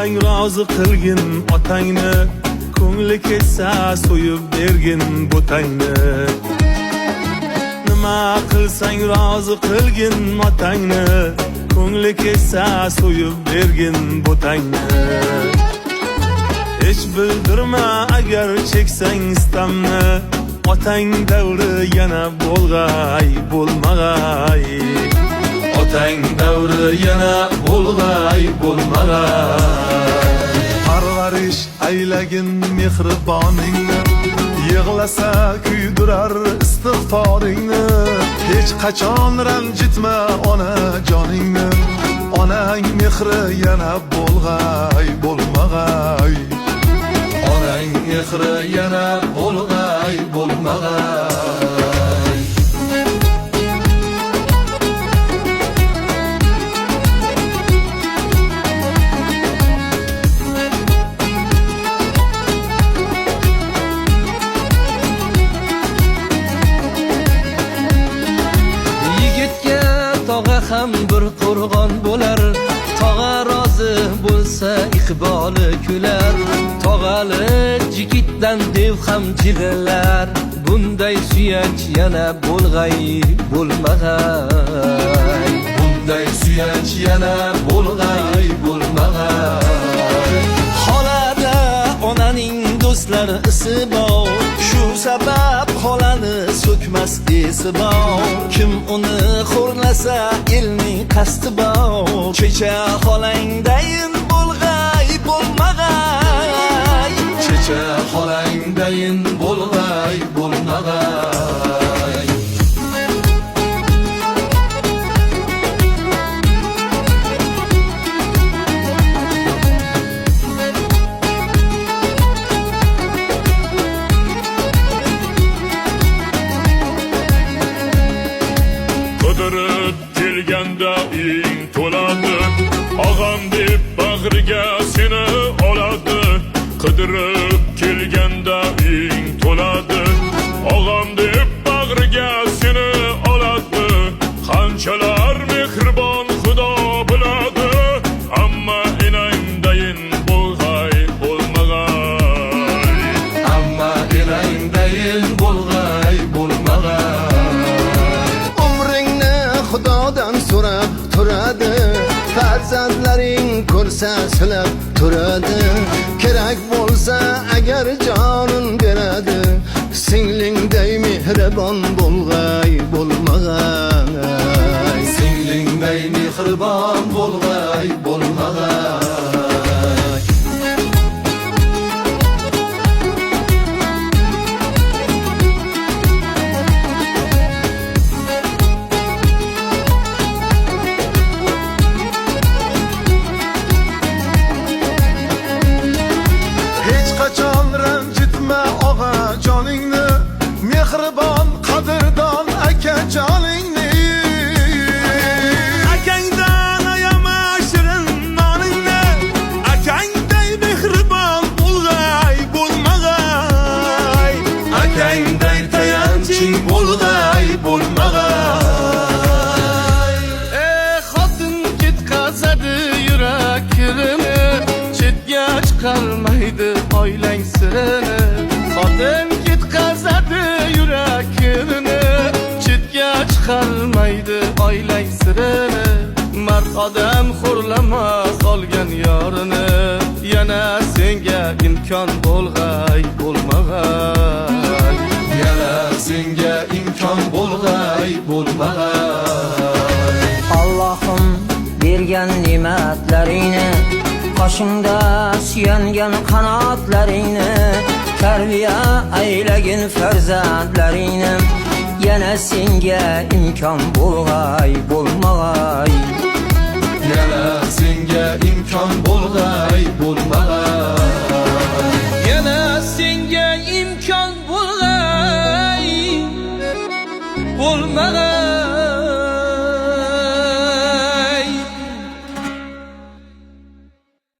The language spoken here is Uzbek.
qilsang rozi qilgin otangni, ko'ngli ketsa so'yib bergin botangni. Nima qilsang rozi qilgin otangni, ko'ngli ketsa so'yib bergin botangni. Hech bildirma agar cheksang istamni, otang davri yana bo'lg'ay bo'lmag'ay. Otang davri yana bo'lg'ay bo'lmag'ay. Parvarish aylagin mehriboningni, yig'lasa kuydirar istig'foringni. Hech qachon ranjitma ona joningni, onang mehri yana bo'lg'ay bo'lmag'ay. Onang mehri yana bo'lg'ay bo'lmag'ay. Tog'a ham bir qo'rg'on bo'lar, tog'a rozi bo'lsa iqboli kular. Tog'alik jigitdan dev ham jilalar, bunday suyanch yana bo'lg'ay bo'lmag'ay. Bunday suyanch yana bo'lg'ay bo'lmag'ay. Xolada onaning do'stlari isi bor, shu sabab xolani so'kmas esi bor. Kim uni xo'rlasa elning qasdi bor. Checha xolangdayin bo'lg'ay bo'lmag'ay. Checha xolangdayin bo'lg'ay bo'lmag'ay. Qidirib kelganda ing to'ladi, og'am deb bag'riga seni oladi. Qidirib kelganda ing to'ladi, og'am deb bag'riga seni oladi. Qanchalar mehribon Xudo biladi, ammo enangdayin bo'lg'ay bo'lmag'ay. Ammo enangdayin bo'lg'ay bo'lmag'ay. Xudodan so'rab turadi, farzandlaring ko'rsa silab turadi. Kerak bo'lsa agar jonin beradi, singlingday mehribon bo'lg'ay bo'lmag'ay. Singlingday mehribon bo'lg'ay bo'lmag'ay. Mehribon qadrdon aka joningni, akangdan ayama shirin noningni. Akangday mehribon bo'lg'ay bo'lmag'ay. Akangday tayanching bo'lg'ay bo'lmag'ay. Xotin ketqazadi yurak kirini, chetga chiqarmaydi oilang sirini. Xotin ketqazadi yurak kirini, chetga chiqarmaydi oilang sirini. Mard odam xo'rlamas qolgan yorini, yana senga imkon bo'lg'ay bo'lmag'ay. Yana senga imkon bo'lg'ay bo'lmag'ay. Allohim bergan ne'matlaringni, qoshingda suyangan qanotlaringni, tarbiya aylagin farzandlaringni. Yana senga imkon bo'lg'ay bo'lmag'ay. Yana senga imkon bo'lg'ay bo'lmag'ay. Yana senga imkon bo'lg'ay bo'lmag'ay.